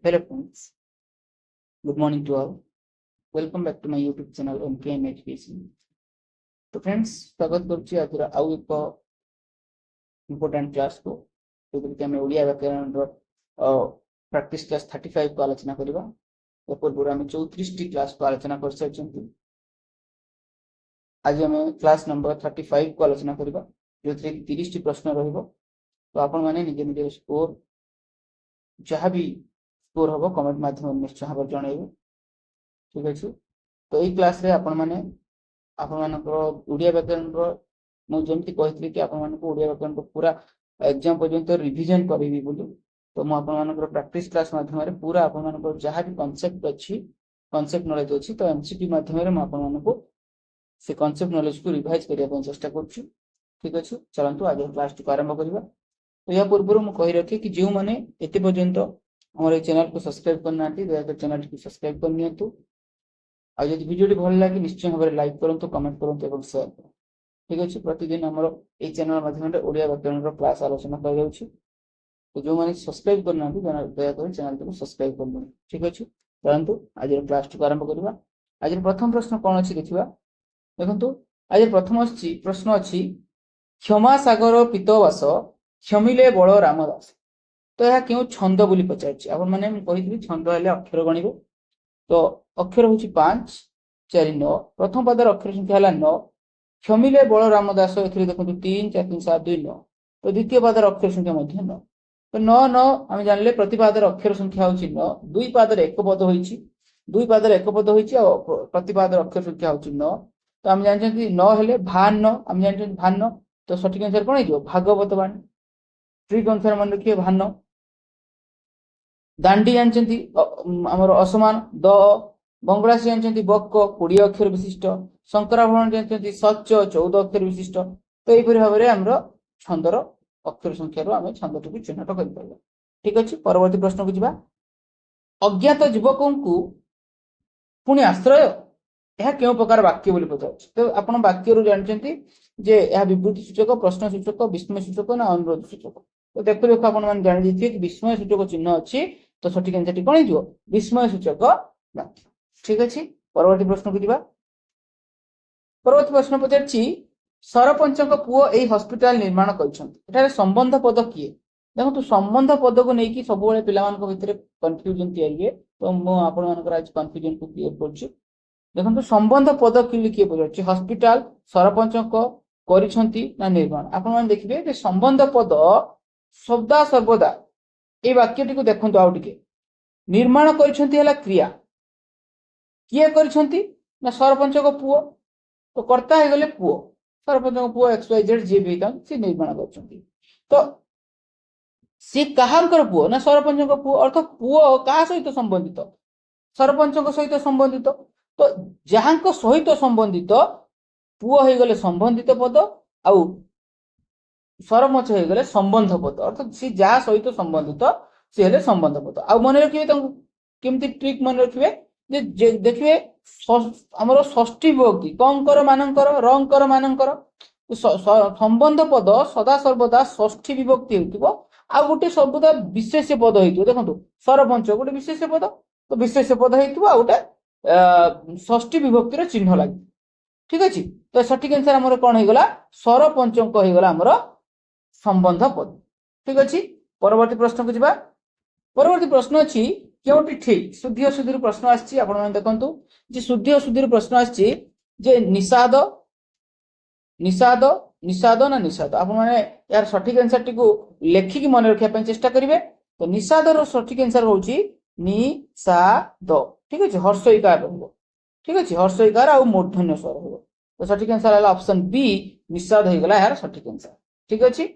Hello friends, good morning to all. Welcome back to my YouTube channel MKM Education. तो friends स्वागत करुच्ची आज आउ एक इम्पोर्टेंट क्लास को जोकि आम ओडिया व्याकरण प्रैक्टिस क्लास 35 को आलोचना करबा। पूर्व आम 34 क्लास को आलोचना कर सारी। आज आम क्लास नंबर 35 को आलोचना करबा जो 30 प्रश्न रहिबो। तो आपण माने निजे निजे स्कोर जहाँ भी स्कोर हम कमेंट माध्यम निश्चय भाव जनइबे। ठीक अच्छे। तो यही क्लास रे आपण माने ओडिया व्याकरण मुझे कही कि ओडिया व्याकरण को पूरा एग्जाम पर्यंत रिविजन करी बोली। तो मुझे प्रैक्टिस क्लास माध्यम पूरा आप जहाँ भी कॉन्सेप्ट अच्छी कॉन्सेप्ट नॉलेज अच्छी तो एमसीक्यू माध्यम को से कॉन्सेप्ट नॉलेज को रिवाइज करने चेष्टा कर। ठीक अच्छे। चलतु आज क्लास को आरंभ करवा। तो या पूर्व मुझे कही रखे कि जो मैंने एत पर्यंत हमारे चैनल को सब्सक्राइब करना दयाकर चैनल को सब्सक्राइब करनी। आज वीडियो भल लगे निश्चय भाव लाइक करूँ, कमेंट करूँ और शेयर करूँ। ठीक अच्छे। प्रतिदिन आम ये चैनल माध्यम ओडिया व्याकरण क्लास आलोचना कर। तो जो मैंने सब्सक्राइब करना दयाकर चैनल को सब्सक्राइब कर। ठीक अच्छे। चलतु आज क्लास को आरंभ करवा। आज प्रथम प्रश्न कौन अच्छी देखा देखो। आज प्रथम प्रश्न अच्छी क्षमा सागर पीतवास क्षमिले बड़ रामदास। तो यह क्यों छंद बोली पचार आप कही छंद हेले अक्षर गणिबे। तो अक्षर हूँ 5 4 9 प्रथम पदर अक्षर संख्या है 9 क्षमिले बड़ रामदास ए देखो 3 4 3 7 2 9। तो द्वितीय पदर अक्षर संख्या 9। तो 9 9 आम जानले प्रतिपादर अक्षर संख्या हूँ 9 दुई पादर एक पद होती दुई पादर एक पद होती प्रतिपादर अक्षर संख्या हूँ 9। तो आम जानते 9 हेले भान्न आम जानते भान्न। तो सठिक आंसर कौन हो भागवत बाणी। ट्रिक अनुसार मन रखिए भान्न। दांडी जानते आमर असमान द बंगलासी जानते बक 20 अक्षर विशिष्ट शंकराभरण जानते सच 14 अक्षर विशिष्ट। तो यहपरि भाव में आमर छंदर अक्षर संख्यार आम छंद टी चिन्हट कर। ठीक अच्छे। परवर्ती प्रश्न को जीवा। अज्ञात युवकों को पुणी आश्रय यह क्यों प्रकार वाक्य बोली पचार। तो आप वाक्य जानते जे यह विवृत्ति सूचक प्रश्न सूचक विस्मय सूचक ना अनुरोध सूचक। तो देखो देखो आप जान कि विस्मय सूचक चिन्ह अच्छी तो सठिक आंसर कौन हो विस्मय सूचक वाक्य। ठीक अच्छे। परवर्ती प्रश्न को जीवा। परवर्ती प्रश्न पचार सरपंच पुओ यही हस्पिटाल निर्माण कर संबंध पद किए। देखो संबंध पद को लेकिन सब पे कन्फ्यूजन तैयारी। तो मुझे आज कन्फ्यूजन को क्लियर कर। देखो संबंध पद किए पचार हस्पिटाल सरपंच ना निर्माण। आप देखिए संबंध पद सदा सर्वदा ये वाक्यटी को देखो आउ टे निर्माण कर क्रिया किए कर सरपंच पुओ। तो कर्ता हो गले पुओ सरपंच पुओ XYZ जी भी सी निर्माण कर। तो सी कहार पुओ ना सरपंच पुओ अर्थ पुओ क्या सहित संबंधित सरपंच सहित संबंधित। तो जहाँ सहित संबंधित पुओ हो गले संबंधित पद आउ सरपंच हो गले संबंध पद अर्थात सी जहाँ सहित संबंधित सी हेले संबंध पद। आ मन रखिए केमती ट्रिक मन रखिए देखिए आमर षष्ठी विभक्ति कंकर मानकर रंकर मानकर संबंध पद सदा सर्वदा षष्ठी विभक्ति हो आ गोटे सर्वदा विशेष पद हो। देखो सरपंच गोटे विशेष पद तो विशेष पद हो गोटे षष्ठी विभक्तिर चिन्ह लगे। ठीक अच्छे। तो सठिक आंसर आमर कौन होगा सरपंच होगा आमर संबंध पद। ठीक अच्छे। परवर्ती प्रश्न को जीवा। परवर्ती प्रश्न अच्छी क्योंटी ठीक शुद्धि अशुद्धि प्रश्न आसी देखु जे शुद्धि अशुद्धि प्रश्न आसी जे निषाद निषाद निषाद ना निषाद आप यार सठिक आंसर टी लेखिकी मन रखा चेष्टा करेंगे। तो निषादर सठिक आंसर हूँ निषाद। ठीक अच्छे। हर्ष इकार रहा। ठीक अच्छे। हर्ष इकार आ मूर्धन्य स्वर हो। तो सठिक आंसर है ऑप्शन बी निषाद हो गला यार सठिक आंसर। ठीक अच्छे।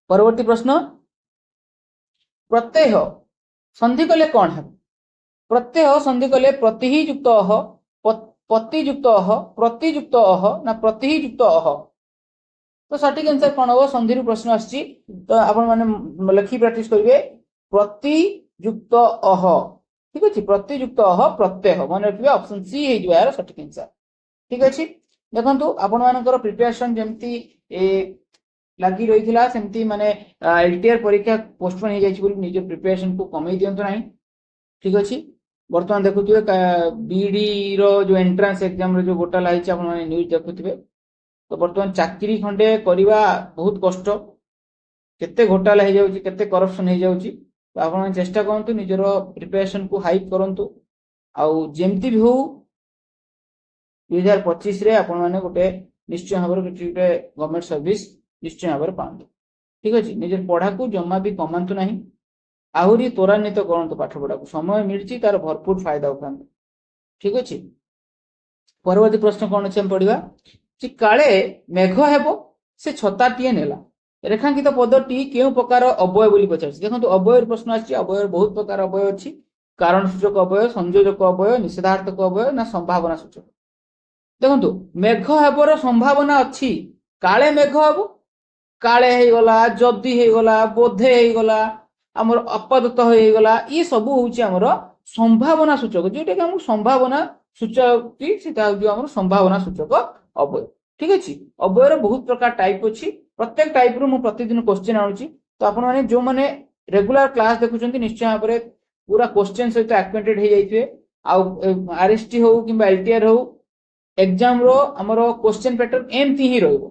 परवर्ती प्रश्न प्रत्यय संधि कले कौन है। प्रत्यय संधि कले प्रति युक्त अह पति युक्त अह प्रतियुक्त अह ना प्रति युक्त अह। तो सठिक आंसर कौन हम संधि प्रश्न आसी। तो आप लिखी प्रैक्टिस करेंगे प्रति युक्त अह। ठीक अच्छे। प्रतियुक्त अह प्रत्यय मन रखिए ऑप्शन सी हो यार सठिक आंसर। ठीक अच्छे। देखो आपण प्रिपरेशन जमती ଲାଗି ରହିଥିଲା ସେମିତି ମାନେ LTR ପରୀକ୍ଷା ପୋଷ୍ଟପୋନ୍ ହେଇଯାଇଛି ବୋଲି ନିଜ ପ୍ରିପାରେସନ୍ କୁ କମେଇ ଦିଅନ୍ତୁ ନାହିଁ। ଠିକ ଅଛି, ବର୍ତ୍ତମାନ ଦେଖୁଥିବେ BED ର ଯୋଉ ଏଣ୍ଟ୍ରାନ୍ସ ଏକ୍ଜାମ ରେ ଯୋଉ ଘୋଟାଲା ହେଇଛି ଆପଣ ମାନେ ନ୍ୟୁଜ ଦେଖୁଥିବେ। ତ ବର୍ତ୍ତମାନ ଚାକିରି ଖଣ୍ଡେ କରିବା ବହୁତ କଷ୍ଟ, କେତେ ଘୋଟାଲା ହେଇଯାଉଛି, କେତେ କରପ୍ସନ ହେଇଯାଉଛି। ତ ଆପଣ ଚେଷ୍ଟା କରନ୍ତୁ ନିଜର ପ୍ରିପାରେସନ୍ କୁ ହାଇକ୍ କରନ୍ତୁ, ଆଉ ଯେମିତି ବି ହଉ 2025 ରେ ଆପଣ ମାନେ ଗୋଟେ ନିଶ୍ଚୟ ଭାବରେ କିଛି ଗୋଟେ ଗଭର୍ଣ୍ଣମେଣ୍ଟ ସର୍ଭିସ ନିଶ୍ଚୟ ଭାବରେ ପାଆନ୍ତୁ। ଠିକ ଅଛି, ନିଜର ପଢାକୁ ଜମା ବି କମାନ୍ତୁ ନାହିଁ, ଆହୁରି ତ୍ୱରାନ୍ୱିତ କରନ୍ତୁ ପାଠ ପଢାକୁ। ସମୟ ମିଳିଛି ତାର ଭରପୁର ଫାଇଦା ଉଠାନ୍ତୁ। ଠିକ ଅଛି, ପରବର୍ତ୍ତୀ ପ୍ରଶ୍ନ କଣ ଅଛି ଆମେ ପଢିବା ଯେ କାଳେ ମେଘ ହେବ ସେ ଛତାଟିଏ ନେଲା। ରେଖାଙ୍କିତ ପଦଟି କେଉଁ ପ୍ରକାର ଅବୟ ବୋଲି ପଚାରିଛି। ଦେଖନ୍ତୁ ଅବୟର ପ୍ରଶ୍ନ ଆସିଛି। ଅବୟର ବହୁତ ପ୍ରକାର ଅବୟ ଅଛି। କାରଣ ସୂଚକ ଅବୟ, ସଂଯୋଜକ ଅବୟ, ନିଷେଧାର୍ଥକ ଅବୟ ନା ସମ୍ଭାବନା ସୂଚକ। ଦେଖନ୍ତୁ ମେଘ ହେବାର ସମ୍ଭାବନା ଅଛି, କାଳେ ମେଘ ହବ, କାଳେ ହେଇଗଲା, ଯଦି ହେଇଗଲା, ବୋଧେ ହେଇଗଲା, ଆମର ଆପାତତଃ ହେଇଗଲା, ଇଏ ସବୁ ହଉଛି ଆମର ସମ୍ଭାବନା ସୂଚକ, ଯୋଉଟା କି ଆମର ସମ୍ଭାବନା ସୂଚକ କି ସେଟା ହଉଛି ଆମର ସମ୍ଭାବନା ସୂଚକ ଅବୟ। ଠିକ ଅଛି, ଅବୟର ବହୁତ ପ୍ରକାର ଟାଇପ ଅଛି। ପ୍ରତ୍ୟେକ ଟାଇପ ରୁ ମୁଁ ପ୍ରତିଦିନ କ୍ୱେଶ୍ଚିନ୍ ଆଣୁଛି। ତ ଆପଣ ମାନେ ଯୋଉମାନେ ରେଗୁଲାର କ୍ଲାସ ଦେଖୁଛନ୍ତି ନିଶ୍ଚୟ ଭାବରେ ପୁରା କ୍ୱେଶ୍ଚିନ୍ ସହିତ ଆକ୍ୱେଣ୍ଟେଡ ହେଇଯାଇଥିବେ। ଆଉ RST ହଉ କିମ୍ବା LTR ହଉ ଏକ୍ଜାମ ର ଆମର କ୍ୱେଶ୍ଚିନ୍ ପ୍ୟାଟର୍ନ ଏମିତି ହିଁ ରହିବ।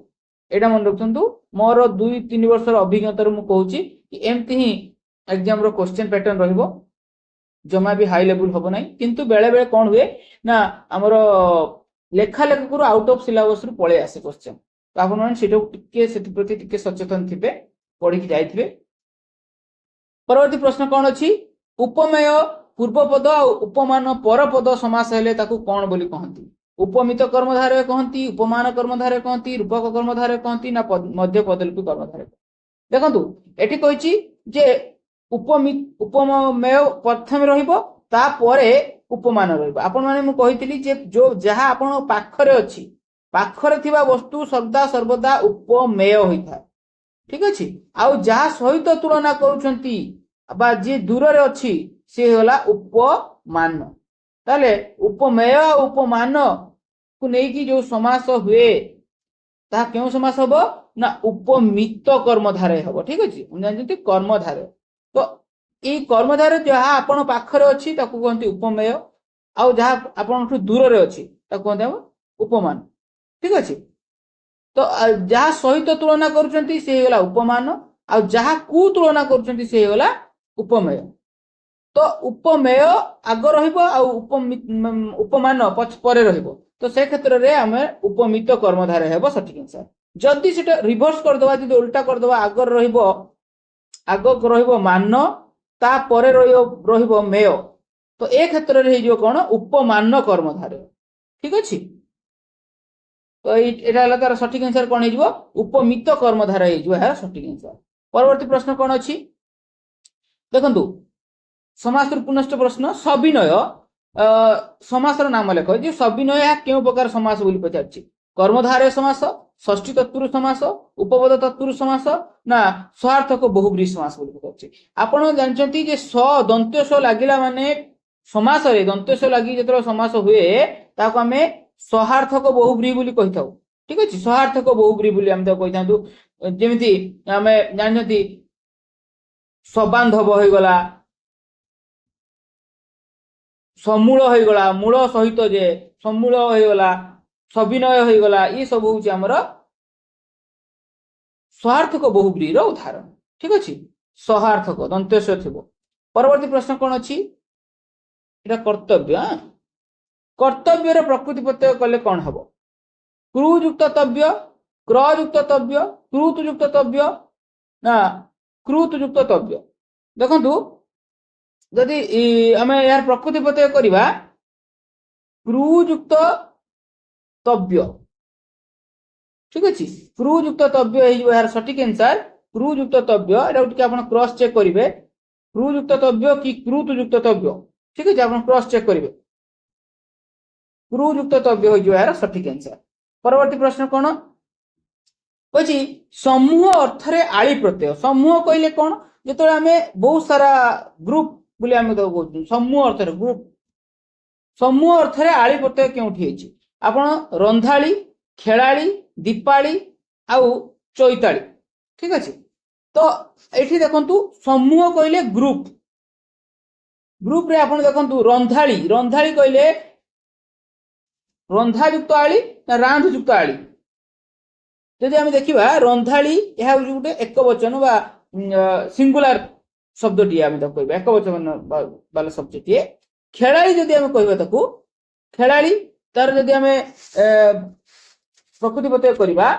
ଏଇଟା ମନେ ରଖନ୍ତୁ, ମୋର 2-3 ବର୍ଷର ଅଭିଜ୍ଞତାରୁ ମୁଁ କହୁଛି କି ଏମିତି ହିଁ ଏକ୍ଜାମ ର କ୍ୱେଶ୍ଚିନ୍ ପ୍ୟାଟର୍ନ ରହିବ, ଜମା ବି ହାଇ ଲେବୁଲ ହବ ନାହିଁ। କିନ୍ତୁ ବେଳେ ବେଳେ କଣ ହୁଏ ନା ଆମର ଲେଖା ଲେଖକରୁ ଆଉଟ ଅଫ ସିଲାବସ ରୁ ପଳେଇ ଆସେ କ୍ୱେଶ୍ଚିନ୍। ତ ଆପଣ ମାନେ ସେଟାକୁ ଟିକେ ସେଥିପ୍ରତି ଟିକେ ସଚେତନ ଥିବେ, ପଢିକି ଯାଇଥିବେ। ପରବର୍ତ୍ତୀ ପ୍ରଶ୍ନ କଣ ଅଛି, ଉପମେୟ ପୂର୍ବପଦ ଆଉ ଉପମାନ ପରପଦ ସମାସ ହେଲେ ତାକୁ କଣ ବୋଲି କହନ୍ତି। ଉପମିତ କର୍ମଧାରୟ କହନ୍ତି, ଉପମାନ କର୍ମଧାରୟ କହନ୍ତି, ରୂପକ କର୍ମଧାରୟ କହନ୍ତି ନା ମଧ୍ୟ ପଦଲିପି କର୍ମଧାରୟ। ଦେଖନ୍ତୁ ଏଠି କହିଛି ଯେ ଉପମେୟ ପ୍ରଥମେ ରହିବ, ତାପରେ ଉପମାନ ରହିବ। ଆପଣ ମାନେ ମୁଁ କହିଥିଲି ଯେ ଯୋଉ ଯାହା ଆପଣଙ୍କ ପାଖରେ ଅଛି, ପାଖରେ ଥିବା ବସ୍ତୁ ସଦା ସର୍ବଦା ଉପମେୟ ହୋଇଥାଏ। ଠିକ ଅଛି, ଆଉ ଯାହା ସହିତ ତୁଳନା କରୁଛନ୍ତି ବା ଯିଏ ଦୂରରେ ଅଛି ସିଏ ହେଲା ଉପମାନ। ତାହେଲେ ଉପମେୟ ଆଉ ଉପମାନ କୁ ନେଇକି ଯୋଉ ସମାସ ହୁଏ ତାହା କେଉଁ ସମାସ ହବ ନା ଉପମିତ କର୍ମଧାରୟ ହବ। ଠିକ ଅଛି, ଜାଣିଛନ୍ତି କର୍ମଧାରୟ। ତ ଏଇ କର୍ମଧାରୟ ଯାହା ଆପଣ ପାଖରେ ଅଛି ତାକୁ କୁହନ୍ତି ଉପମେୟ, ଆଉ ଯାହା ଆପଣଙ୍କଠୁ ଦୂରରେ ଅଛି ତାକୁ କୁହନ୍ତି ଆମ ଉପମାନ। ଠିକ ଅଛି, ତ ଯାହା ସହିତ ତୁଳନା କରୁଛନ୍ତି ସେ ହେଇଗଲା ଉପମାନ, ଆଉ ଯାହାକୁ ତୁଳନା କରୁଛନ୍ତି ସେ ହେଇଗଲା ଉପମେୟ। ତ ଉପମେୟ ଆଗ ରହିବ ଆଉ ଉପମାନ ପରେ ରହିବ। ତ ସେ କ୍ଷେତ୍ରରେ ଆମେ ଉପମିତ କର୍ମଧାରୟ ହେବ ସଠିକ ଆନ୍ସର। ଯଦି ସେଟା ରିଭର୍ସ କରିଦବା, ଯଦି ଉଲ୍ଟା କରିଦବା, ଆଗରେ ରହିବ ମାନ, ତାପରେ ରହିବ ମେୟ, ତ ଏ କ୍ଷେତ୍ରରେ ହେଇଯିବ କଣ ଉପମାନ କର୍ମଧାରୟ। ଠିକ ଅଛି, ତ ଏଇଟା ହେଲା ତାର ସଠିକ ଆନ୍ସର କଣ ହେଇଯିବ ଉପମିତ କର୍ମଧାରୟ ହେଇଯିବ ଏହା ସଠିକ ଆନ୍ସର। ପରବର୍ତ୍ତୀ ପ୍ରଶ୍ନ କଣ ଅଛି ଦେଖନ୍ତୁ, ସମାସରୁ ପୁନଶ୍ଚ ପ୍ରଶ୍ନ, ସବିନୟ ସମାସର ନାମ ଲେଖ। ଯେ ସବିନୟ ଏହା କେଉଁ ପ୍ରକାର ସମାସ ବୋଲି ପଚାରିଛି। କର୍ମଧାରୟ ସମାସ, ଷଷ୍ଠୀ ତତ୍ପୁରୁଷ ସମାସ, ଉପପଦ ତତ୍ପୁରୁଷ ସମାସ ନା ସହାର୍ଥକ ବହୁବ୍ରୀହି ସମାସ ବୋଲି ପଚାରିଛି। ଆପଣ ଜାଣିଛନ୍ତି ଯେ ଦନ୍ତ୍ୟ ସ ଲାଗିଲା ମାନେ ସମାସରେ ଦନ୍ତ୍ୟ ସ ଲାଗି ଯେତେବେଳେ ସମାସ ହୁଏ ତାକୁ ଆମେ ସହାର୍ଥକ ବହୁବ୍ରୀହି ବୋଲି କହିଥାଉ। ଠିକ ଅଛି, ସହାର୍ଥକ ବହୁବ୍ରୀହି ବୋଲି ଆମେ ତାକୁ କହିଥାନ୍ତୁ। ଯେମିତି ଆମେ ଜାଣିଛନ୍ତି ସବାନ୍ଧବ ହେଇଗଲା, ସମୂଳ ହେଇଗଲା, ମୂଳ ସହିତ ଯେ ସମୂଳ ହେଇଗଲା, ସବିନୟ ହେଇଗଲା, ଏ ସବୁ ହଉଛି ଆମର ସହାର୍ଥକ ବହୁବ୍ରୀହିର ଉଦାହରଣ। ଠିକ ଅଛି, ସହାର୍ଥକ ଦନ୍ତେଶ ଥିବ। ପରବର୍ତ୍ତୀ ପ୍ରଶ୍ନ କଣ ଅଛି, এটা କର୍ତ୍ତବ୍ୟ। କର୍ତ୍ତବ୍ୟର ପ୍ରକୃତି ପ୍ରତ୍ୟୟ କଲେ କଣ ହବ। କ୍ରୁ ଯୁକ୍ତ ତବ୍ୟ, କ୍ର ଯୁକ୍ତ ତବ୍ୟ, କ୍ରୁତ ଯୁକ୍ତ ତବ୍ୟ ନା କ୍ରୁତ ଯୁକ୍ତ ତବ୍ୟ। ଦେଖନ୍ତୁ ଯଦି ଆମେ ଏହାର ପ୍ରକୃତି ପ୍ରତ୍ୟୟ କରିବା କ୍ରୁ ଯୁକ୍ତ ତବ୍ୟ। ଠିକ ଅଛି, କ୍ରୁ ଯୁକ୍ତ ତବ୍ୟ ହେଇଯିବ ଏହାର ସଠିକ ଆନ୍ସର କ୍ରୁ ଯୁକ୍ତ ତବ୍ୟ। ଏଟା ଟିକେ ଆପଣ କ୍ରସ ଚେକ୍ କରିବେ, କ୍ରୁ ଯୁକ୍ତ ତବ୍ୟ କି କ୍ରୁତ ଯୁକ୍ତ ତବ୍ୟ। ଠିକ ଅଛି, ଆପଣ କ୍ରସ ଚେକ୍ କରିବେ, କ୍ରୁ ଯୁକ୍ତ ତବ୍ୟ ହେଇଯିବ ଏହାର ସଠିକ ଆନ୍ସର। ପରବର୍ତ୍ତୀ ପ୍ରଶ୍ନ କଣ କହିଛି, ସମୂହ ଅର୍ଥରେ ଆଳି ପ୍ରତ୍ୟୟ। ସମୂହ କହିଲେ କଣ, ଯେତେବେଳେ ଆମେ ବହୁତ ସାରା ଗ୍ରୁପ ବୋଲି ଆମେ ତାକୁ କହୁଛୁ ସମୂହ ଅର୍ଥରେ ଗ୍ରୁପ। ସମୂହ ଅର୍ଥରେ ଆଳି ପ୍ରତ୍ୟୟ କେଉଁଠି ହେଇଛି। ଆପଣ ରନ୍ଧାଳି, ଖେଳାଳି, ଦୀପାଳି ଆଉ ଚୈତାଳି, ठीक अच्छे। तो ये देखु समूह कहले ग्रुप ग्रुप रे आपण देखु रंधाली रंधाली कहले रंधा युक्त आली ना रांध युक्त आली जदि आम देखा रंधाली यह गोटे एक वचन बा सिंगुलर शब्दटी आम कह एक वचन वाला शब्दटी खेलाड़ी जदि आम कह खेलाड़ी तार जदि आम प्रकृति प्रत्यय करवा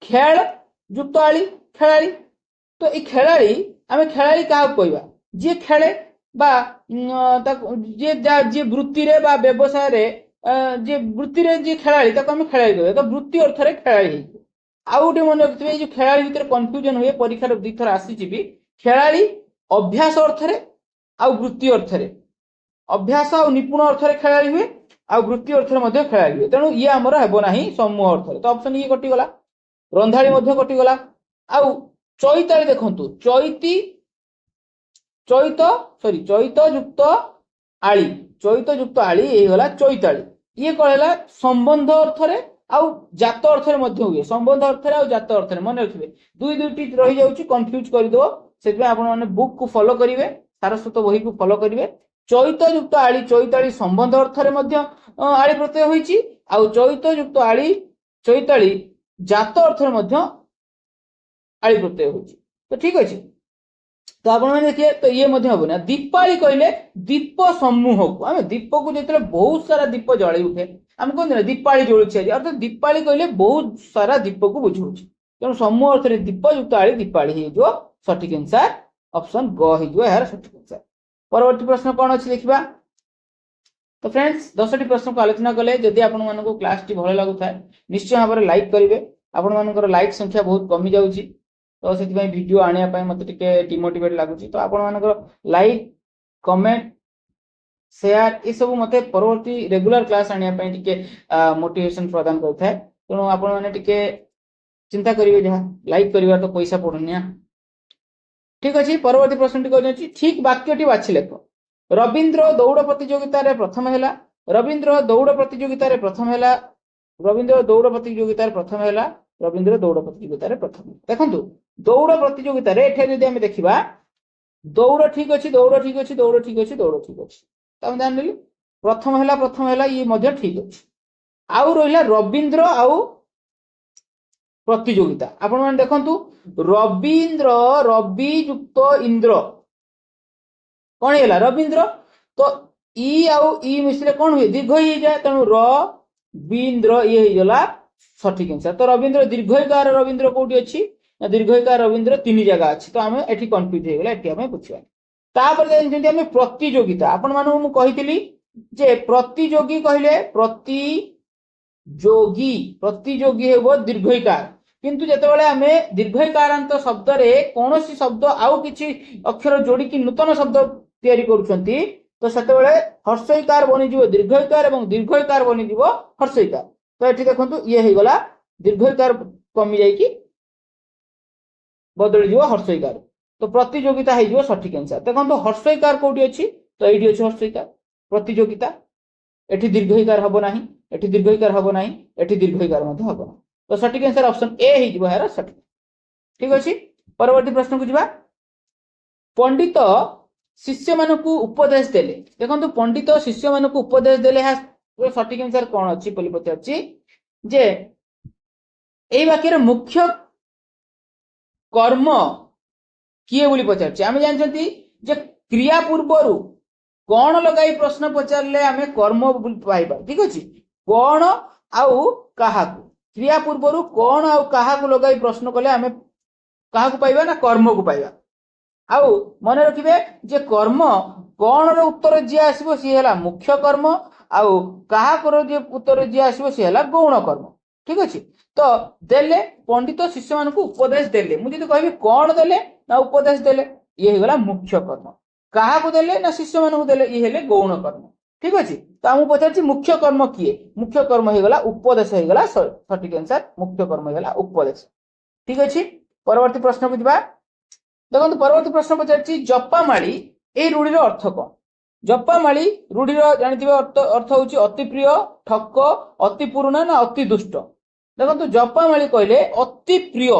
खेल युक्त आली खेलाड़ी तो ये खेलाड़ी आम खेलाड़ी क्या कहवा जी खेले बा जी वृत्ति रे बा व्यवसाय रे जे वृत्ति रे जी खेलाड़ी ताको हम खेलाड़ी कहबे तो वृत्ति अर्थ रे खेलाड़ी आउ गोटे मन रखिबे जो खेलाड़ी भितर कंफ्यूजन हुए परीक्षा रे दुई थर आसीची भी खेलाड़ी अभ्यास अर्थ रे आउ वृत्ति अर्थ रे अभ्यास आउ निपुण अर्थ रे खेलाड़ी हुए आउ वृत्ति अर्थ रे मध्ये खेलाड़ी हुए तेणु ये हमर हेबो नाही समूह अर्थ रे तो ऑप्शन ये कटि गला रंधाली मध्ये कटि गला आउ चैताली देखंतु चैती चैत सॉरी चैत युक्त आली चैत युक्त आली ये गला चैताली ये कहला संबंध अर्थ रे आउ जात अर्थ रे मध्ये हुए संबंध अर्थ रे आउ जात अर्थ रे मन रखिबे दुई दुईटी रही जाउची कंफ्यूज कर दो सेति आपण माने बुक को फॉलो करिवे सारस्वत बही को फॉलो करिवे चैत युक्त आली चैताली संबंध अर्थ रे मध्ये आली प्रत्यय होईची आउ चैत युक्त आली चैताली जात अर्थ रे मध्ये आली प्रत्यय होईची तो ठीक अछि तो आपण माने देखिए तो ये मध्ये हबो ना दीपावली कहले दीप समूह को आमे दीप को जेतले बहुत सारा दीप जळी उठे हम कहते ना दीपावली जळुछि अर्थात दीपावली कहले बहुत सारा दीप को बुझौछि तेणु समूह अर्थ रे दीप युक्त आली दीपावली हे जो सठिक आंसर ऑप्शन ग हे जो यार सठिक आंसर परवर्ती प्रश्न कोन अछि देखिबा तो फ्रेंड्स 10टी प्रश्न को आलोचना कले जदि आपण मानको क्लास टी भलो लागु थाए निश्चय भाबरे लाइक करिवे आपण मानकर लाइक संख्या बहुत कमी जाउछि तो से वीडियो आने मत डिमोटिवेट लगुच तो आप लाइक कमेंट शेयर ये सब मत परवर्ती रेगुलर क्लास आने मोटिवेशन प्रदान करता है तेणु आप चिंता करेंगे जहाँ लाइक करिवार तो पैसा पड़ुनि ठीक अच्छे परवर्ती प्रश्न टी ठीक वाक्यटी बाछि लेख रवींद्र दौड़ प्रतियोगिता रे प्रथम है रवींद्र दौड़ प्रतियोगिता रे प्रथम है रवींद्र दौड़ प्रतियोगिता रे प्रथम है रवींद्र दौड़ प्रतियोगिता रे प्रथम देखंतु दौड़ प्रतियोगिता रे एठे जदि हम देखिबा दौड़ ठीक अछि दौड़ ठीक अछि दौड़ ठीक अछि दौड़ ठीक अछि त हम जान लेली प्रथम हैला ये मध्य ठीक अछि आउ रहिला रवींद्र आउ प्रतियोगिता आपण माने देखंतु रवींद्र रवि युक्त इंद्र कोन हैला रवींद्र तो ई आउ ई मिसले कोन हुए दीर्घ ही जाय तनु रवींद्र ये हे गला सठिक आंसर तो रवींद्र दीर्घकार रवींद्र कोठी अछि ना दीर्घकार रवींद्र तीन जगह अछि तो हमें एठी कंफ्यूज हे गेला एठी हमें पूछबा तापर जेंति हमें प्रतियोगिता आपण मानु मु कहितली जे प्रतियोगी कहले प्रतियोगी हेबो दीर्घकार किंतु जेतेबेले हमें दीर्घकारांत शब्द रे कोनोसी शब्द आउ किछि अक्षर जोड़ी कि नूतन शब्द तयारी करूछंती तो सेतेबेले हर्षईकार बनि जिवो दीर्घकार एवं दीर्घकार बनि जिवो हर्षईकार तो एठी देखंतु ये हे गला दीर्घकार कमी जाई कि बदल जिवो हर्षईकार तो प्रतियोगिता हे जिवो सठिक आंसर देखंतु हर्षईकार कोठी अछि तो एठी अछि हर्षईकार प्रतियोगिता एठी दीर्घईकार हबो नाही एठी दीर्घईकार हबो नाही एठी दीर्घईकार मध्ये हबो ना तो सठिक आंसर ऑप्शन ए हे जिवो यार सठिक ठीक अछि परवर्ती प्रश्न को जिबा पंडित शिष्य मानकु उपदेश देले देखंतु पंडित शिष्य मानकु उपदेश देले हा सठिक आंसर कोन अछि बोली पचाछि जे एई वाक्यर मुख्य कर्म किए बोली पचाछि आमे जानछंती जे क्रिया पूर्वरु कोन लगाई प्रश्न पचारले आमे कर्म पाइबा ठीक अछि कोन आउ काहाकु क्रिया पूर्वरु कोन आउ काहाकु लगाई प्रश्न कले आमे काहाकु पाइबा ना कर्म को पाइबा आउ मन रखिबे जे कर्म कोन रो उत्तर जे आसीबो सी हैला मुख्य कर्म आउ काहाकु रो जे उत्तर जे आसीबो सी हैला गौण कर्म ठीक अछि तो देले पंडित शिष्य मान को उपदेश देले मु जदि कहबी कोन देले ना उपदेश देले ये हे गला मुख्य कर्म काहाकु देले ना शिष्य मान को देले ये हेले गौण कर्म ठीक अछि तो हम पचारछि मुख्य कर्म किए मुख्य कर्म हे गला उपदेश हे गला सठिक आंसर मुख्य कर्म हे गला उपदेश ठीक अछि परवर्ती प्रश्न को जिबा देखंतु परवर्ती प्रश्न पचारछि जपामाळी ए रूढीर अर्थ कोन जपामाळी रूढीर जानिथिबे अर्थ होछि अति प्रिय ठक अति पुरुणा ना अति दुष्ट देखो जपामाली कहले अति प्रिय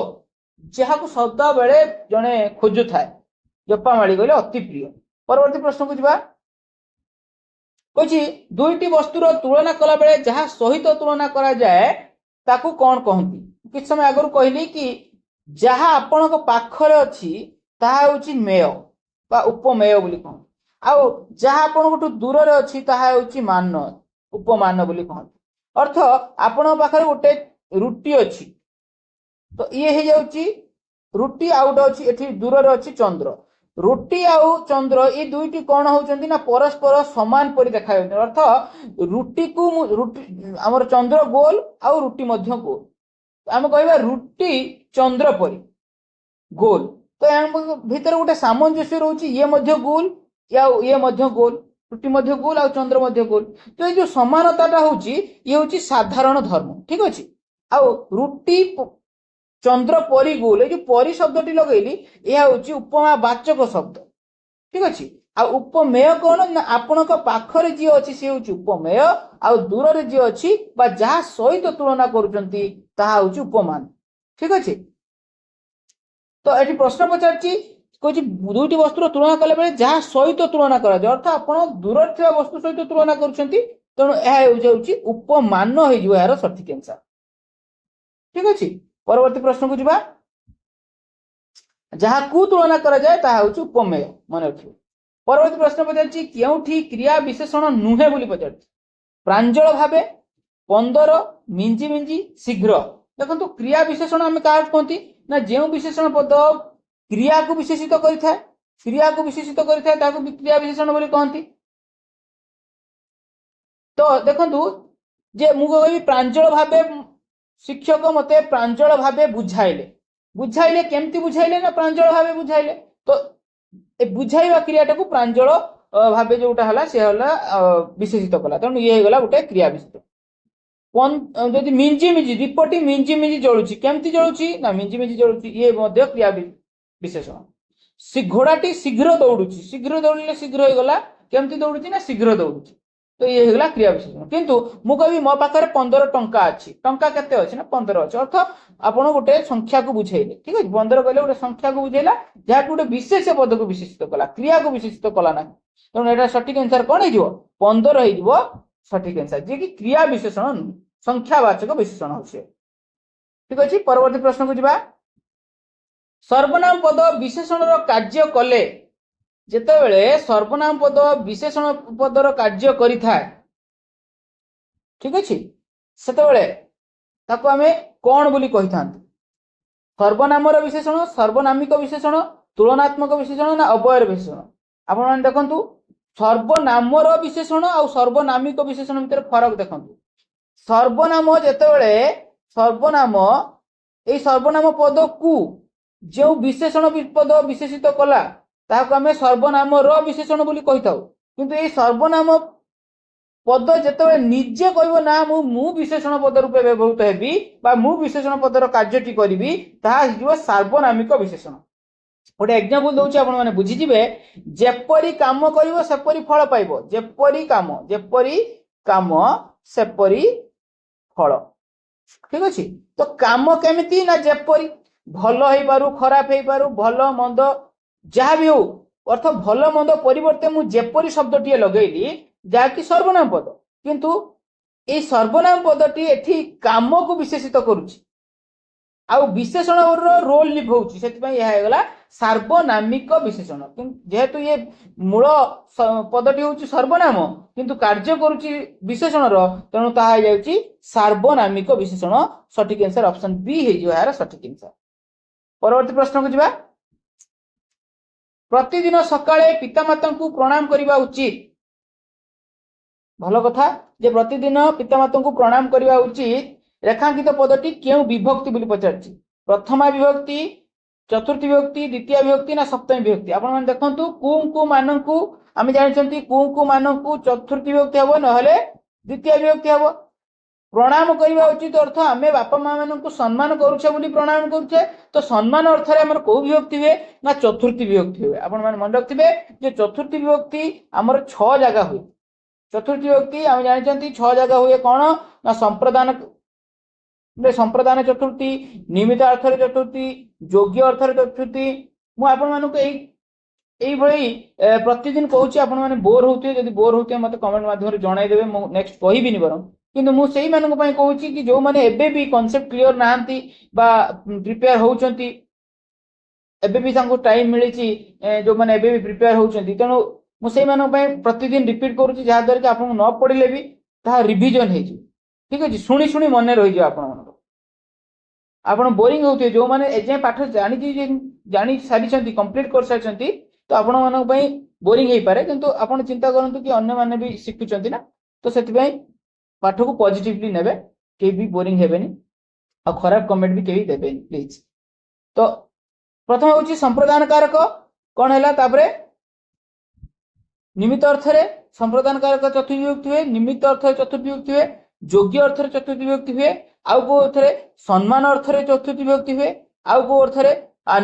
जहाँ सदा बेले जड़े खोजु थाए जपामाली कहले अति प्रिय। परवर्ती प्रश्न को जीवा कही दुईटी वस्तुर तुलना कला बेले जहाँ सहित तुलना करा जाए ताकू कौन कहती किछ समय आगु कहली कि जहाँ आपण पाखरे अच्छी ताहा होची मेय बा उपमेय बोली कहती आउ जहाँ आपण दूर अच्छी ताहा होची मान उपमान बोली कहती अर्थ आपण पाखरे गोटे रुटी अच्छी तो ये हो जाउची रुटी आउ गोटे अच्छी एठी दूर अच्छी चंद्र रुटी आउ चंद्र ये दुईटी कौन होचंती ना परस्पर समान परि देखा जाउती अर्थ रुटी को रुटी हमर चंद्र गोल आउ रुटी मध्य गोल आम कहबा रुटी चंद्र परि गोल तो हम भीतर गोटे सामंजस्य रहउची ये मध्य गोल या ये मध्य गोल रुटी मध्य गोल आ चंद्र मध्य गोल तो ये जो समानताटा होची ये होची साधारण धर्म ठीक अछि आउ रुटी चंद्र परि गोल ये परि शब्दटी लगैली यह होची उपमा वाचक शब्द ठीक अछि आ उपमेय कोन ना आपणक पाखरे जी अछि से होची उपमेय आ दूर रे जी अछि बा जहा सहित तुलना करूचंती ताहा होची उपमान ठीक अछि। तो एठी प्रश्न पचारची कोची दुईटी वस्तुर तुलना कले बेले जहा सहित तुलना करा जाय अर्थ आपण दूर थिबा वस्तु सहित तुलना करूचंती तेणु यह हो जाउची उपमान हो जिवो यार सठिक आंसर ठीक अछि। परवर्ती प्रश्न को जीवा जहा को तुलना करा जाए ताहा होची उपमेय मन रखियो। परवर्ती प्रश्न पचारची केउठी क्रिया विशेषण नुहे बोली पचारची प्रांजल भाबे 15 मिंजी मिंजी शीघ्र देखंतु क्रिया विशेषण हम का कहंती ना जेउ विशेषण पद क्रिया को विशेषित करिथाय ताको क्रिया विशेषण बोली कहंती। तो देखंतु जे मु कहबी प्रांजल भाबे शिक्षक मते प्रांजल भाबे बुझाइले केमती बुझाइले ना प्रांजल भाबे बुझाइले तो ए बुझाइबा क्रियाटा को प्रांजल भाबे जोटा हला से हला विशेषित कला तेणु ये हो गला गोटे क्रिया विशेषण जदि मिंजी मिंजी दीपटी मिंजी मिंजी जळुची केमती जळुची ना मिंजी मिंजी जळुची ये मध्य क्रिया विशेषण घोड़ाटी शीघ्र दौड़िले शीघ्र हो गला केमती दौड़ुची ना शीघ्र दौड़ुची तो ये हो गला क्रिया विशेषण किंतु मु कहबी मो पाखरे 15 टंका अछि टंका केते अछि ना 15 अछि अर्थ आपण गोटे संख्या को बुझाइले ठीक अछि 15 कहले गोटे संख्या को बुझाइला जहा गोटे विशेष पद को विशेषित कला क्रिया को विशेषित कला ना तेणु एटा सठिक आंसर कोन हिजो 15 हिजो सठिक आंसर जे कि क्रिया विशेषण संख्यावाचक विशेषण होছে ठीक अछि। परवर्ती प्रश्न को जिबा सर्वनाम पद विशेषण रो कार्य कले जेते बेले सर्वनाम पद विशेषण पदर कार्य करि थाए ठीक अछि सेते बेले ताको हमें कोन बोली कहि थांत सर्वनाम रो विशेषण सर्वनामिक विशेषण तुलनात्मक विशेषण ना अवयर विशेषण आपण माने देखंतु सर्वनाम रो विशेषण और सर्वनामिक विशेषण भितर फरक देखंतु सर्वनाम जेते बेले सर्वनाम ए सर्वनाम पद को जो विशेषण पद विशेषित कला ताको हमें सर्वनाम रो विशेषण बोली कहि थाउ किंतु ए सर्वनाम पद जेते निजे कहबो ना मु विशेषण पद रूपे व्यवहृत हेबी बा मु विशेषण पदर कार्यटी करिवि ताहा हिजो सार्वनामिक विशेषण गोटे एग्जांपल दउची आपण माने बुझी जिवे जेपरी काम करिवो सेपरी फल पाइबो जेपरी काम सेपरी फल ठीक अछि। तो काम केमिति ना जेपरी भल हेई पारु खराब हेई पारु भल मंद जहाँ भी हो अर्थ भल मंद परिवर्ते मु जेपरी शब्दटी लगैली जाकि सर्वनाम पद किंतु ए सर्वनाम पदटी एठी काम को विशेषित करूची आउ विशेषण रोल निभाउची सेति पई यह हेगला सार्वनामिक विशेषण जेहेतु ये मूल पदटी होची सर्वनाम किंतु कार्य करूची विशेषण रो तेणु ताहा जाउची सार्वनामिक विशेषण सठिक आंसर ऑप्शन बी हे जो यार सठिक आंसर। परवर्ती प्रश्न को जिबा प्रतिदिन सकाळे पितामाता को प्रणाम करिबा उचित भलो कथा जे प्रतिदिन पितामाता को प्रणाम करिबा उचित रेखांकित पदटी केउ विभक्ति बोली पचारची प्रथमा विभक्ति चतुर्थी विभक्ति द्वितीय विभक्ति ना सप्तमी विभक्ति आपण माने देखंतु कु माननकु आमे जानिछंती कु माननकु चतुर्थी विभक्ति हबो नहले द्वितीय विभक्ति हबो प्रणाम करिबा उचित अर्थ आमे बापा मां माननकु सम्मान करूछे बोली प्रणाम करूछे तो सम्मान अर्थ रे हमर को विभक्ति हुए ना चतुर्थी विभक्ति हुए आपण माने मन रखथिबे जे चतुर्थी विभक्ति हमर 6 जगह हुए चतुर्थी विभक्ति आमे जानिछंती 6 जगह हुए कोन ना संप्रदान संप्रदान चतुर्थी निमित्त अर्थर चतुर्थी योग्य अर्थर चतुर्थी मु आपण मानक एई भई प्रतिदिन कहूची आपण माने बोर होते जदि बोर होते मते कमेंट माध्यम जणाई देबे मु नेक्स्ट कहिबिनी बरम किंतु मु सेही मानक पई कहूची कि जो माने एबे भी कांसेप्ट क्लियर नाहंती बा प्रिपेयर होउचंती एबे भी तांको टाइम मिलिची जो माने एबे भी प्रिपेयर होउचंती तेनो मु सेही मानक पई प्रतिदिन रिपीट करूची जहा दर कि आपण न पढिले भी ता रिवीजन हेजी ठीक अछि सुनी सुनी मने रहि जा आपण बोरिंग होते जो माने एजे पाठ जानी सारी कंप्लीट कर सारी तो आपण मानक पई बोरिंग हेई पारे किंतु आपण चिंता करंतु कि अन्य माने भी शिखुचंती ना तो सेति पई पाठ को पॉजिटिवली नेबे के भी बोरिंग हेबेनी आ खराब कमेंट भी केही देबेनी प्लीज। तो प्रथम होची संप्रदान कारक कोन हैला तापरे निमित्त अर्थ रे संप्रदान कारक चतुर्थी विभक्ति हुए निमित्त अर्थ चतुर्थी विभक्ति हुए योग्य अर्थ रे चतुर्थी विभक्ति हुए आउ को अर्थ रे सम्मान अर्थ रे चतुर्थी विभक्ति हुए आउ को अर्थ रे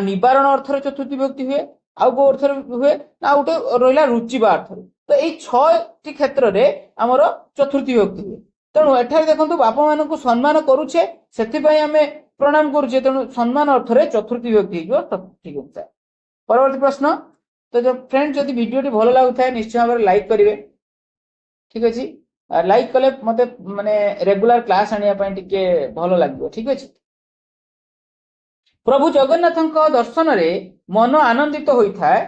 निवारण अर्थ रे चतुर्थी विभक्ति हुए आउ को अर्थ रे हुए ना उटे रहिला रुचिबा अर्थ रे तो एई 6 टी क्षेत्र रे हमर चतुर्थी विभक्ति हुए तेणु एठारे देखंतु बापा मान को सम्मान करूछे सेति पई हमें प्रणाम करूछे तेणु सम्मान अर्थ रे चतुर्थी विभक्ति जो ठीक होता है। परवर्ती प्रश्न तो जो फ्रेंड जदि वीडियो टी भलो लागुथाय निश्चय भाबरे लाइक करिवे ठीक अछि लाइक कले मते माने रेगुलर क्लास आनिया पई टिके भलो लागबो ठीक अछि। प्रभु जगन्नाथक दर्शन रे मन आनंदित होइथाय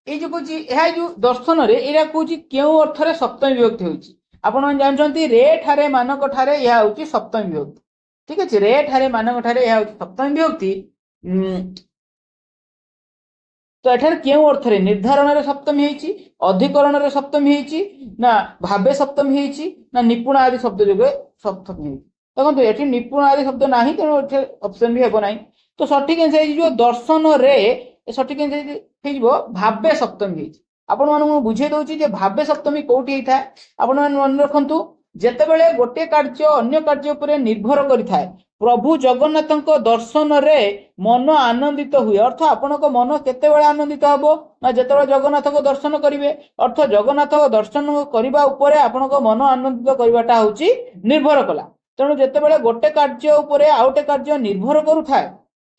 ए जो कुछि एहा जो दर्शन रे एरा कुछि केउ अर्थ रे सप्तमी विभक्ति होइछि आपण मन जानछंती रे ठारे मानक ठारे एहा होछि सप्तमी विभक्ति ठीक अछि रे ठारे मानक ठारे एहा होछि सप्तमी विभक्ति तो एठार केउ अर्थ रे निर्धारण रे सप्तमी हेछि अधिकरण रे सप्तमी हेछि ना भावे सप्तमी हेछि ना निपुण आदि शब्द जोगे सप्तमी हेछि देखंतु एठी निपुण आदि शब्द नाही तेनो एठी ऑप्शन भी हेबो नाही तो सठिक आंसर हे जो दर्शन रे सठिक आंसर हेजिबो भावे सप्तमी हेछि आपण मानू बुझे दउची जे भावे सप्तमी कोठी हेथाय आपण मान मन रखंतु जेतेबेले गोटे कार्य अन्य कार्य उपरे निर्भर करिथाय प्रभु जगन्नाथक दर्शन रे मन आनंदित हुए अर्थ आपनको मन केतेबेले आनंदित हबो ना जेतेबेले जगन्नाथक दर्शन करिवे अर्थ जगन्नाथक दर्शन करिबा उपरे आपनको मन आनंदित करिवाटा होची निर्भर कला तेणु जेतेबेले गोटे कार्य उपरे आउटे कार्य निर्भर करूथाय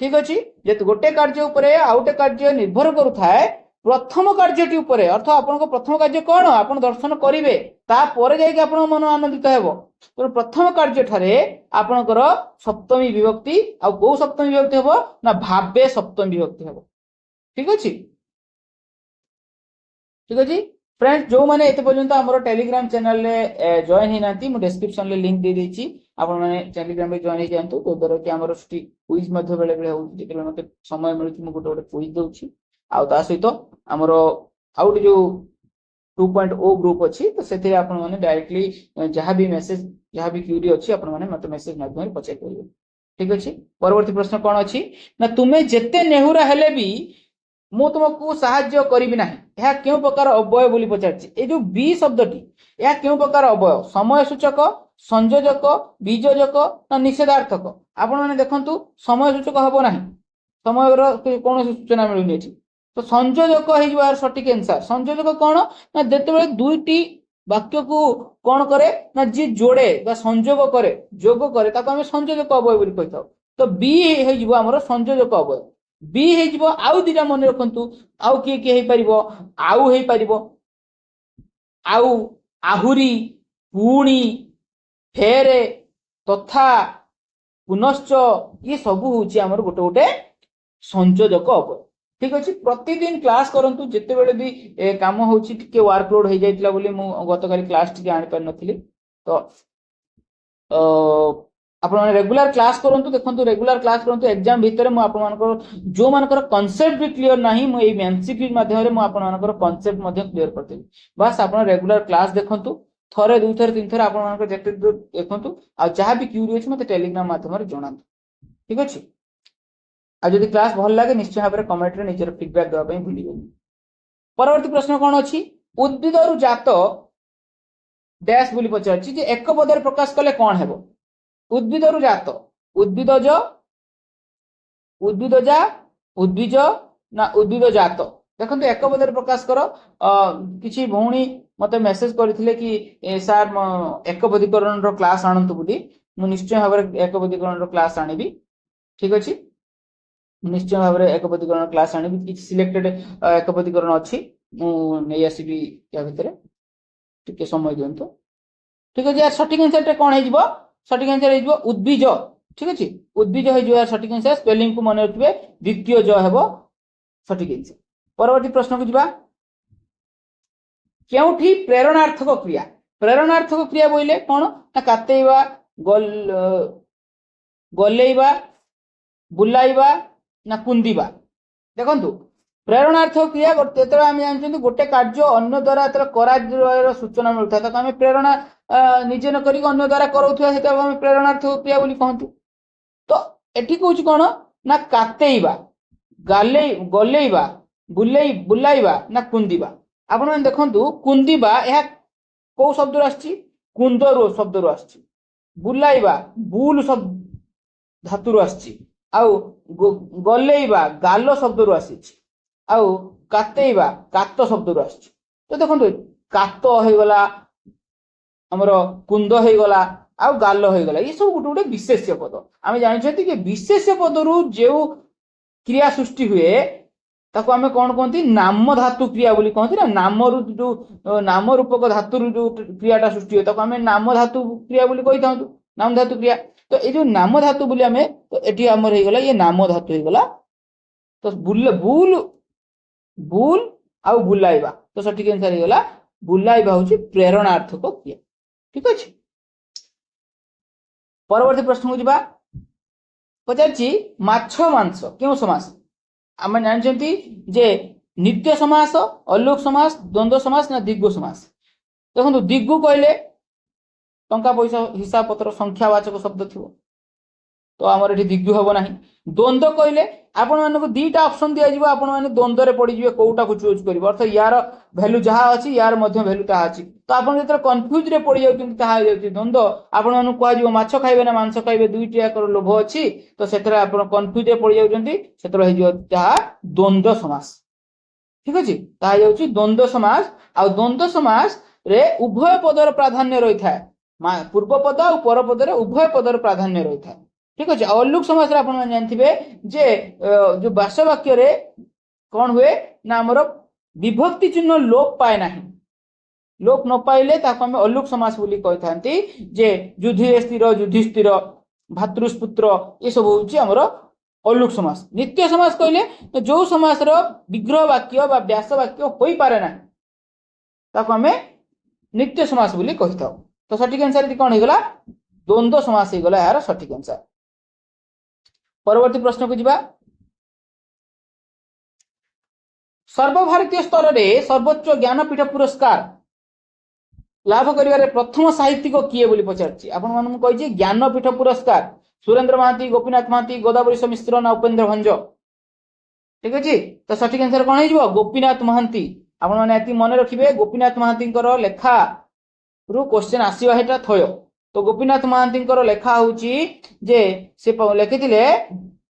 ठीक अछि जे गोटे कार्य उपरे आउटे कार्य निर्भर करूथाय प्रथम कार्यटी उपरे अर्थ आपनको प्रथम कार्य कोन आपण दर्शन करिवे ता परे जाय कि आपण मन आनंदित हेबो तो प्रथम कार्य ठारे आपणकर सप्तमी विभक्ति आ को सप्तमी विभक्ति हेबो ना भावे सप्तमी विभक्ति हेबो ठीक अछि फ्रेंड्स जो माने एते पर्यंत हमरो टेलीग्राम चैनल रे जॉइन ही नांती मु डिस्क्रिप्शन ले लिंक दे देछि आपण माने टेलीग्राम रे जॉइन ही जानतु तो दर कि हमरो क्विज मध्ये बेले बेले हो जेते मते समय मिलुछि मु गोटे क्विज दोछि आ ता सहित हमरो आउट जो 2.0 ग्रुप अछि तो सेथे आपण माने डायरेक्टली जहां भी मेसेज जहां भी क्यूरी अछि आपण माने मते मेसेज माध्यम पचाइ करिवे ठीक अछि। परवर्ती प्रश्न कोन अछि ना तुमे जेते नेहुरा हेले भी मु तुमको सहाय्य करिबि नाही एहा केउ प्रकार अवयव बोली पचारछि ए जो बी शब्दटी एहा केउ प्रकार अवयव समय सूचक संयोजक बीजोजक ना निषेधार्थक आपण माने देखंतु समय सूचक हबो नाही समय रो कोन सूचना मिलुनी अछि तो संयोजक हे जो सटीक आंसर संयोजक कोन ना जेतेबेले दुईटी वाक्य को कोन करे ना जी जोड़े बा संयोग करे जोग करे ताको हम संयोजक अवयव बोली कहथाउ तो बी हे जो हमर संयोजक अवयव बी हे जो आउ दिटा मन रखंतु आउ के हे परिबो आउ हे परिबो आउ आहुरी पुणी फेरे तथा पुनश्च ये सब होची हमर गोटे गोटे संयोजक अवयव ठीक अछि। प्रतिदिन क्लास करंतु जेते बेले भी काम होची टिके वर्कलोड हो जाइतला बोली मु गतकाली क्लास टिके आनि पर नथिली तो आपण माने रेगुलर क्लास करंतु देखंतु रेगुलर क्लास करंतु एग्जाम भीतर मु आपण मानकर जो मानकर कांसेप्ट भी क्लियर नाही मु ए एमसीक्यू माध्यम रे मु आपण मानकर कांसेप्ट मध्ये क्लियर करते बस आपण रेगुलर क्लास देखंतु थरे दुई थरे तीन थरे आपण मानकर जेते देखंतु आ जहां भी क्यूरी अछि मते टेलीग्राम माध्यम रे जणांतु ठीक अछि। आ जदि क्लास भल लागे निश्चय भाव में कमेंट रे निजर फीडबैक देबा पई भूलिबेनी। परवर्ती प्रश्न कोन अछि उद्भिद रु जात डैश बोली पचारछि जे एक पदर प्रकाश कले कोन हेबो उद्भिद रु जात उद्भिदज उद्भिदजा उद्भिज ना उद्भिद जात देखंतु एक पदर प्रकाश कर किछि भौणी मते मेसेज करथिले कि सर एक पदीकरण रो क्लास आनंतु बुली ମୁଁ ନିଶ୍ଚୟ ଭାବରେ ଏକପଦୀକରଣର କ୍ଲାସ୍ ଆଣିବି। ଠିକ ଅଛି, ନିଶ୍ଚୟ ଭାବରେ ଏକପଦୀକରଣ କ୍ଲାସ୍ ଆଣିବି। କିଛି ସିଲେକ୍ଟେଡ୍ ଏକପଦୀକରଣ ଅଛି, ମୁଁ ନେଇ ଆସିବି ୟା ଭିତରେ, ଟିକେ ସମୟ ଦିଅନ୍ତୁ। ঠিক আছে, यार सठिक आंसर टे कोन हेजिबो? सठिक आंसर हेजिबो उद्भिज। ठीक अछि, उद्भिज हेजिबो यार सठिक आंसर। स्पेलिंग को मन रखिबे, द्वितीय ज हेबो सठिक आंसर। परवर्ती प्रश्न को जिबा। केउठी प्रेरणार्थक क्रिया? प्रेरणार्थक क्रिया बोइले कोन ना कातेइबा, गलेइबा, बुलाइबा ना कुंदीबा। देखंतु प्रेरणार्थक क्रिया तेतरा आम जानछन गोटे कार्य अन्य द्वारा तर करार सूचना मिलता ताको आम प्रेरणा निजे न करी अन्य द्वारा करौथुआ सेटा आम प्रेरणार्थक क्रिया बोली कहंतु। तो एठी कहूची कोन ना कातेइबा, गलेइबा, बुलाइबा ना कुंदीबा। आपण माने देखंतु कुंदीबा यह को शब्द आछि? कुंदरो शब्द आछि। बुलाइबा बुल शब्द धातु आछि। आउ गलेइबा गालो शब्द आछि। आउ कातेइबा कात शब्द आछि। तो देखंतु कात हे गला हमर कुंद हे गला आउ गालो हे गला, ये सब गुटे गुटे विशेष्य पद। आमे जानि छथि कि विशेष्य पदरु जेउ क्रिया सृष्टि हुए ताको आमे कोन कहंती? नाम धातु क्रिया बोली कहंती ना। नामरु जो नाम रूपक धातुरु जो क्रियाटा सृष्टि हुए ताको आमे नाम धातु क्रिया बोली कहिथांतु, नाम धातु क्रिया। तो ए जो नाम धातु बोली आमे, तो एठी हमर हे गला ये नाम धातु हे गला। तो बुल आउ बुलाइबा, तो सठिक आंसर हे गला बुलाइबा होची प्रेरणार्थक क्रिया। ठीक अछि, परवर्ती प्रश्न को जिबा। पचारची माछ मांस केउ समास? आमे जानछंती जे नित्य समास, अलोक समास, द्वंद्व समास ना दिग्गु समास। देखंतु दिग्गु कहले टंका पैसा हिसाब पत्र संख्यावाचक शब्द थिवो, तो आमर एठी दिग्गु हबो नाही। द्वंद्व कहले आपण मानको दीटा ऑप्शन दिया जिवो, आपण माने द्वंद्व रे पड़ी जिवे कोउटा को चूज करिवो, अर्थ यार वैल्यू जहा अछि यार मध्य वैल्यू ता अछि। तो आपण जेतर कंफ्यूज रे पड़ी जाउछन ता हो जाउछि द्वंद्व। आपण मानु कोआ जिवो माछ खाइबे ना मांस खाइबे, दुईटी आकर लोभ अछि, तो सेतरा आपण कंफ्यूज रे पड़ी जाउछन्ती, सेतर हे जिवो ता द्वंद्व समास। ठीक अछि, ता हे जाउछि द्वंद्व समास। आ द्वंद्व समास रे उभय पदर प्राधान्य रही थाए, पूर्व पद और पर पद रे उभय पदर प्राधान्य रही थाए। ठीक अछि, अल्लुक समास रे आपण जानथिबे जे जो वास वाक्य रे कोन हुए ना हमर विभक्ति चिन्ह लोप पाए नाही। लोप न पाइले ताको हम अल्लुक समास बोली कहथांती। जे युधिरे स्थिर, युधिष्ठिर, भातृपुत्र, ये सब होउची हमर अल्लुक समास। नित्य समास कहले तो जो समास रो विग्रह वाक्य बा व्यास वाक्य होई पारे ना, ताको हमें नित्य समास बोली कहथाउ। तो सठिक आंसर कोन हे गला? द्वंद्व समास हे गला यार सठिक आंसर। परवर्ती प्रश्न को जिबा। सर्वभारतीय स्तर रे सर्वोच्च ज्ञानपीठ पुरस्कार लाभ करिवारे प्रथम साहित्यिक किए बोली पचारछि? आपण मानू कहि ज्ञानपीठ पुरस्कार सुरेंद्र महांती, गोपीनाथ महांती, गोदावरी मिश्र ना उपेंद्र भंज। ठीक अछि, तो सठिक आंसर कोन हे जिवो? गोपीनाथ महांती। आपण माने एति मन रखिबे, गोपीनाथ महांती कर लेखा रु क्वेश्चन आसीबा हेटा थयो। तो गोपीनाथ महांती कर लेखा होउची जे से लेखिथिले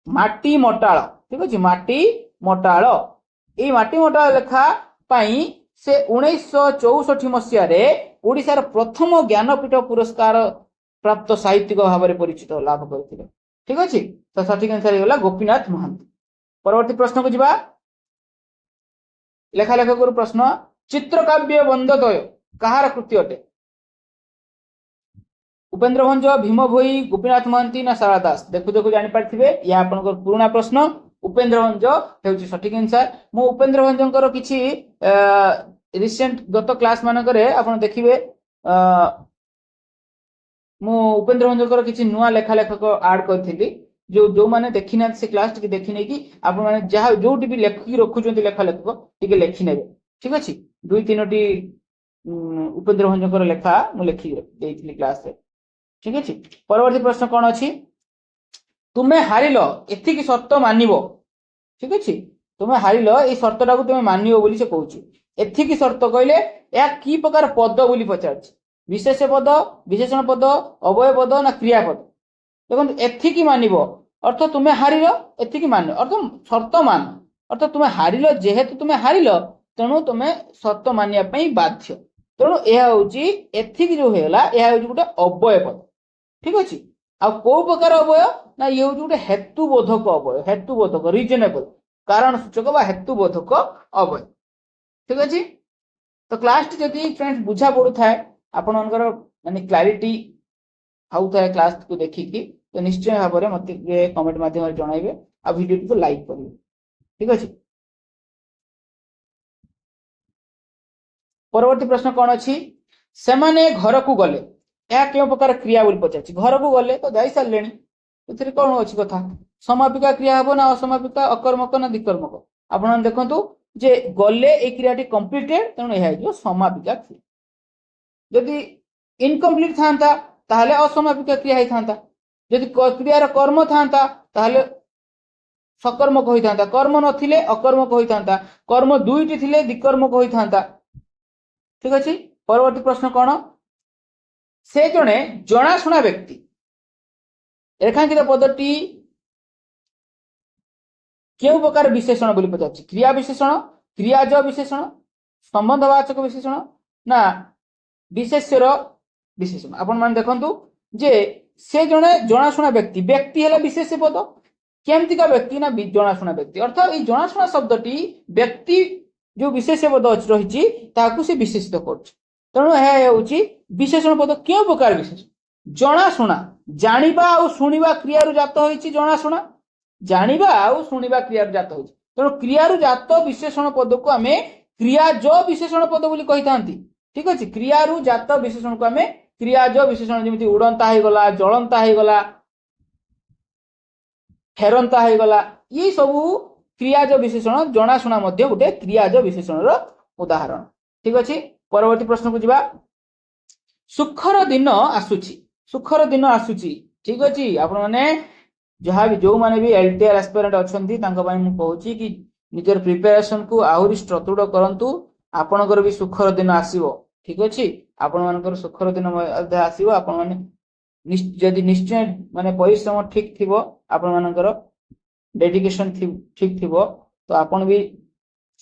माटी मटाळ। ठीक अछि, माटी मटाळ। ए माटी मटाळ लेखा पई से 1964 मसिया रे ओडिसार प्रथम ज्ञानपीठ पुरस्कार प्राप्त साहित्यिक भाव में परिचित लाभ करथिले। ठीक अछि, तो सठिक आंसर हे गला गोपीनाथ महांती। परवर्ती प्रश्न को जिबा। लेखा लेखक गुरु प्रश्न। चित्रकाव्य बंदतय कहार कृति अटे? उपेंद्र भंज, भीम भोई, गोपीनाथ महांती ना सारा दास? देखु देखु जानि पारथिबे, या आपनकर पुराना प्रश्न। उपेंद्र भंज हेउची सठिक आंसर। मो उपेंद्र भंजंकर किछि रिसेंट गत क्लास मानकरे आपण देखिबे, मो उपेंद्र भंजंकर किछि नुआ लेखा लेखक ऐड करथिली। जो माने देखिना से क्लास टिके देखि नै कि आपण माने जहा जोटी भी लेखि रखुचंती लेखा लेखक टिके लेखि नेबे। ठीक अछि, दुई तीनोटी उपेंद्र भंजंकर लेखा मु लेखि देइथिली क्लास रे। ठीक अछि, परवर्ती प्रश्न कोन अछि? तुमे हारिलो एथिकी शर्त मानिबो। ठीक अछि, तुमे हारिलो ए शर्तटा को तुमे मानिबो बोली से कहूची। एथिकी शर्त कहले या की प्रकार पद बोली पचारछि? विशेष पद, विशेषण पद, अवयव पद ना क्रियापद? देखो एथिकी मानिबो अर्थ तुमे हारिलो, एथिकी मानिबो अर्थ शर्त मान, अर्थ तुमे हारिलो, जेहेतु तुमे हारिलो तेणु तुमे शर्त मानिया पई बाध्य। तेणु यह होची एथिकी जो हेला, यह होची गोटे अवयव पद। ठीक अच्छे आ को प्रकार अवय ना ये हूँ गोटे हेतुबोधक अवय हेतुबोधक रिजनेबल कारण सूचक बा हेतुबोधक अवय ठीक अच्छे तो क्लास जदि फ्रेंड्स बुझा पड़ू थाए आपण माने क्लारिटी हाउ थाए क्लास को देखिकी तो निश्चय भाव में मत कमेंट माध्यम जनइबे आ वीडियो को लाइक करेंगे ठीक अच्छे परवर्ती प्रश्न कौन अच्छी से माने घर को गले या क्यों प्रकार क्रिया बोली पचार घर को गले तो जाई सारे ए कौन अच्छी कथा समापिका क्रिया हम ना असमापिका अकर्मक ना दिकर्मक आपण देखु जे गले ए क्रियाटी कंप्लीटेड तेणु यह समापिका क्रिया जदि इनकम्प्लीट था ताहले असमापिका क्रिया होता जदि क्रियार कर्म था ताहले सकर्मक होता कर्म नथिले अकर्मक होता कर्म दुईटी थिले दिकर्मक होता ठीक अच्छे परवर्ती प्रश्न कौन से जड़े जनाशुना व्यक्ति रेखांकित पदटी क्यों प्रकार विशेषण बोली पचार क्रिया विशेषण क्रियाज विशेषण संबंधवाचक विशेषण ना विशेष्यर विशेषण आपण मान देखंतु जे से जड़े जनाशुना व्यक्ति व्यक्ति है विशेष पद केमतिका व्यक्ति ना जनाशुना व्यक्ति अर्थात ये जनाशुना शब्दटी व्यक्ति जो विशेष पद रही से विशेषित करू विशेषण पद क्यों प्रकार विशेष जनाशुना जानिबा आ शुणिबा क्रिया जात होइछि जनाशुना जानिबा आ शुणिबा क्रिया जात होइछि तेणु क्रिया जात विशेषण पद को आम क्रियाज विशेषण पद बोली कहि थांती ठीक अच्छे क्रिया जात विशेषण को आम क्रियाज विशेषण जमी उड़ंता होगला जलंता होगला फेरंता होगला ये सबू क्रियाज विशेषण जनाशुना गोटे क्रियाज विशेषण उदाहरण ठीक अच्छे परवर्ती प्रश्न को जीवा सुखर दिन आसुची सुखर दिन आसुची ठीक अच्छे आपण मैंने जहाँ भी जो माने भी एलटीआर एस्पिरेंट अच्छी कहूँ कि निजर प्रिपेरेशन को आहरी प्रतुड़ करंतु आपणकर भी सुखर दिन आसीबो ठीक अच्छे आपण मानकर सुखर दिन आसीबो आपण माने जदि निश्चय माने परिश्रम ठीक थिबो आपण मानकर डेडिकेशन ठीक थिबो तो आपण भी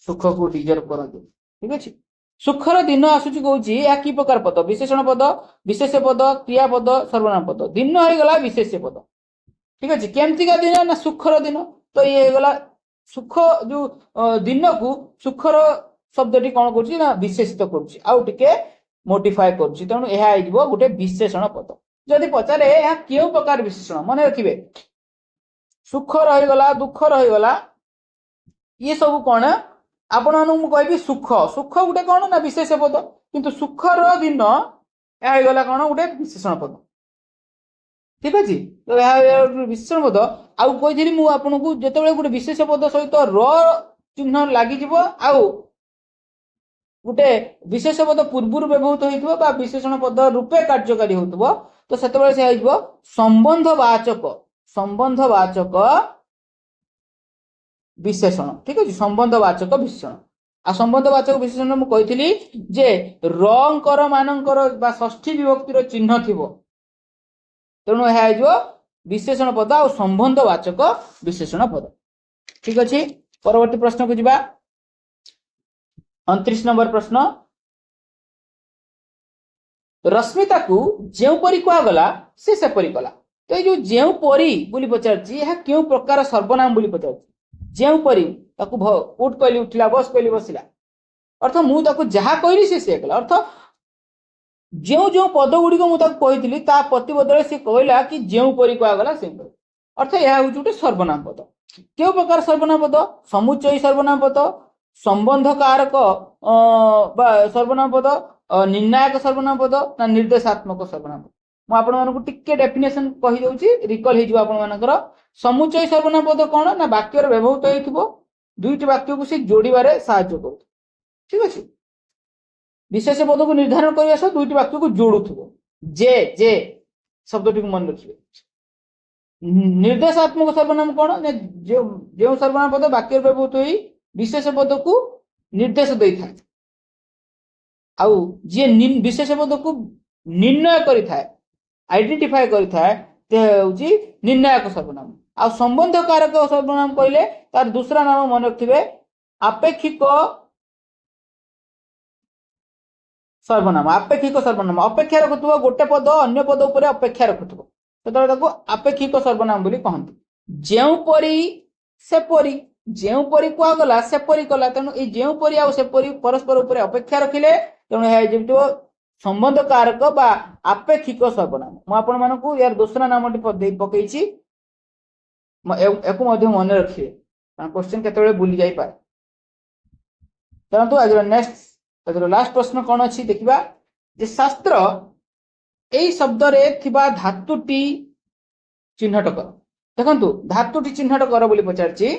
सुख को डिजर्व करते ठीक अच्छे सुखर दिन आसुची कहूँ या कि प्रकार पद विशेषण पद विशेष पद क्रियापद सर्वनाम पद दिन हो गला विशेष पद ठीक अच्छे केमतिका दिन ना सुखर दिन तो ये गला सुख जो दिन को सुखर शब्दटी कौन कर विशेषित करुके मोडिफाए कर गोटे विशेषण पद जदि पचारे यह क्यों प्रकार विशेषण मन रखिए सुख रहीगला दुख रहीगला ये सब कौन आपण कहि सुख सुख गोटे कौन ना विशेष पद किंतु सुखर दिन यह गला कौन गोटे विशेषण पद ठीक अच्छे तो यह विशेषण पद आउ कही मुझे जिते गोटे विशेष पद सहित र चिन्ह लगी आउ गोटे विशेष पद पूर्व व्यवहृत हो विशेषण पद रूपे कार्यकारी हो तो से संबंधवाचक विशेषण ठीक अच्छे संबंधवाचक विशेषण आ संबंधवाचक विशेषण मुझे कही जे रंकर मानकर षष्ठी विभक्तिर चिन्ह थी तेणु यह विशेषण पद आ संबंधवाचक विशेषण पद ठीक अच्छे परवर्ती प्रश्न को जीवा 29 नंबर प्रश्न रश्मिता को जो परी कहगला से सेपरी कला तो ये जो परी बोली पचार क्यों प्रकार सर्वनाम बोली पचार जो परी उठ कहली उठिला बस कहली बसिला अर्थ मुझे जहाँ कहली से कला अर्थ जो जो पद गुड़िक मुझे कही प्रतिबदल सी कहला कि जो परी कहगला से अर्थ यह हूँ गोटे सर्वनाम पद क्यों प्रकार सर्वनाम पद समुच्चयी सर्वनाम पद संबंध कारक सर्वनाम पद निर्णायक सर्वनाम पद ना निर्देशात्मक सर्वनाम पद मुझे टिके डेफिनेशन कही दूसरी रिकल हो समुच्चय सर्वनाम पद कौन ना वाक्य व्यवहृत हो दुईट वाक्य को सी जोड़े साहाय्य कर ठीक अच्छे विशेष पद को निर्धारण करने सह दुईट वाक्य को जोड़ू जे जे शब्द मन रखिए निर्देशात्मक सर्वनाम कौन जो सर्वनाम पद वाक्य व्यवहृत हो विशेष पद को निर्देश दे था आउ जी विशेष पद को निर्णय करि थाए आइडेंटिफाई करि थाए ते होची निर्णायक सर्वनाम आ संबंध कारक सर्वनाम कहले तार दूसरा नाम मन रखिबे आपेक्षिक सर्वनाम आपेक्षिक सर्वनाम अपेक्षा रखुव गोटे पद अन्य पद उपर अपेक्षा रखुव तो आपेक्षिक सर्वनाम बोली कहते जेपरी सेपरी जेपरी कहगला सेपरी कला तेणु ये जेपरी आ सेपरी परस्पर उपर अपेक्षा रखिले तेणु संबंध कारक बा आपेक्षिक सर्वनाम मुझे यार दूसरा नाम पकई मन रखिए क्वेश्चन केत बुली जाए चलतु आज नेक्स्ट आज लास्ट प्रश्न कौन अच्छी देखा जे शास्त्र यही शब्द रे थिबा धातुटी चिन्हट कर देखंतु धातुटी चिन्हट कर बोली पचारछि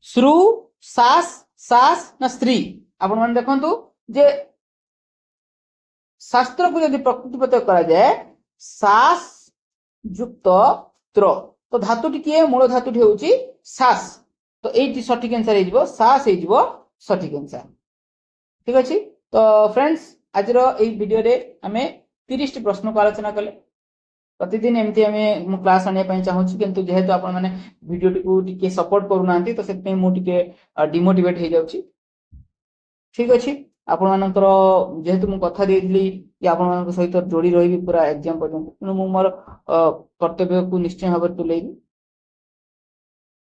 श्रु सास सास ना स्त्री आपण माने देखंतु जे शास्त्र को यदि प्रकृतिपत करा जाए सास युक्त त्र तो धातुटी किए मूल धातुटी होउछि सास तो एटी सठिक आंसर हेजिबो सास हेजिबो सठिक आंसर ठीक अछि तो फ्रेंड्स आज एई वीडियो रे हमें 30 टी प्रश्न को आलोचना कले प्रतिदिन एमती हमें मु क्लास आनिया पई चाहूछि किंतु जेहेतु आपण माने वीडियो टिकु टिके सपोर्ट करू नांती तो सेत मु टिके डिमोटिवेट हे जाउछि ठीक अछि आपण मानकर जेहेतु मु कथा देइली कि आपण मानक सहित जोड़ी रहिबी पूरा एग्जाम पर्यंत तेणु मु मोर कर्तव्य को निश्चय भाव तुलेबी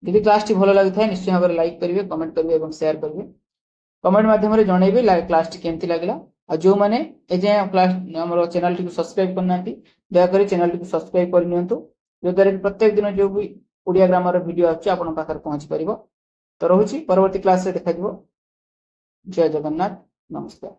यदि क्लास टी भलो लागि निश्चय भाव लाइक करेंगे कमेंट करेंगे और शेयर करेंगे कमेंट माध्यम जनइबे क्लास टी केमती लागला आ जो माने एजे क्लास हमर चैनल टी को सब्सक्राइब करना दया करी चैनल टी को सब्सक्राइब कर नियंतु जो द्वारा प्रत्येक दिन जो भी ओडिया ग्रामर वीडियो आछि आपन पाखर पहुंच परिबो तो रहुछि परवर्ती क्लास रे देखा दिबो जय जगन्नाथ नमस्कार।